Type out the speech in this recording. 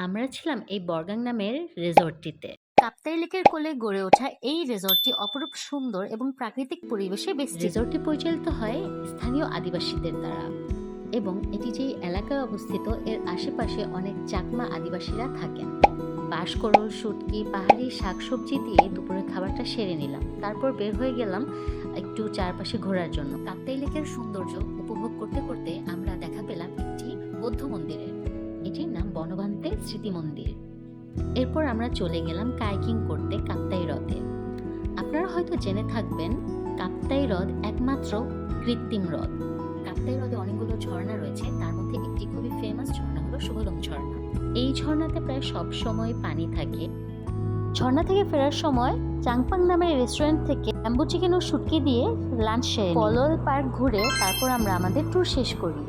আমরা ছিলাম এই বর্গাং নামের রিসর্টটিতে। কাপ্তাই লেকের কোলে গড়ে ওঠা এই রিসর্টটি অপরূপ সুন্দর এবং প্রাকৃতিক পরিবেশে বেষ্টিত। রিসর্টটি পরিচালিত হয় স্থানীয় আদিবাসীদের দ্বারা এবং এটি যেই এলাকায় অবস্থিত এর আশেপাশে অনেক চাকমা আদিবাসীরা থাকেন। বাঁশকরল, শুটকি, পাহাড়ি শাকসবজি দিয়ে দুপুরের খাবারটা সেরে নিলাম। তারপর বের হয়ে গেলাম একটু চারপাশে ঘোরার জন্য। কাপ্তাই লেকের সৌন্দর্য উপভোগ করতে করতে আমরা দেখা পেলাম একটি বৌদ্ধ মন্দিরের। এটির নাম বনভান্তে স্মৃতি মন্দির। এরপর আমরা চলে গেলাম কাইকিং করতে কাপ্তাই হ্রদে। আপনারা হয়তো জেনে থাকবেন কাপ্তাই হ্রদ একমাত্র কৃত্রিম হ্রদ। কাপ্তাই হ্রদে অনেকগুলো ঝর্ণা রয়েছে, তার মধ্যে একটি খুবই ফেমাস ঝর্ণা হলো শুভলং ঝর্ণা। এই ঝর্ণাতে প্রায় সব সময় পানি থাকে। ঝর্ণা থেকে ফেরার সময় চাংপাং নামের রেস্টুরেন্ট থেকে ব্যাম্বু চিকেন ও শুটকি দিয়ে লাঞ্চ সেরে পলল পার্ক ঘুরে তারপর আমরা আমাদের ট্যুর শেষ করি।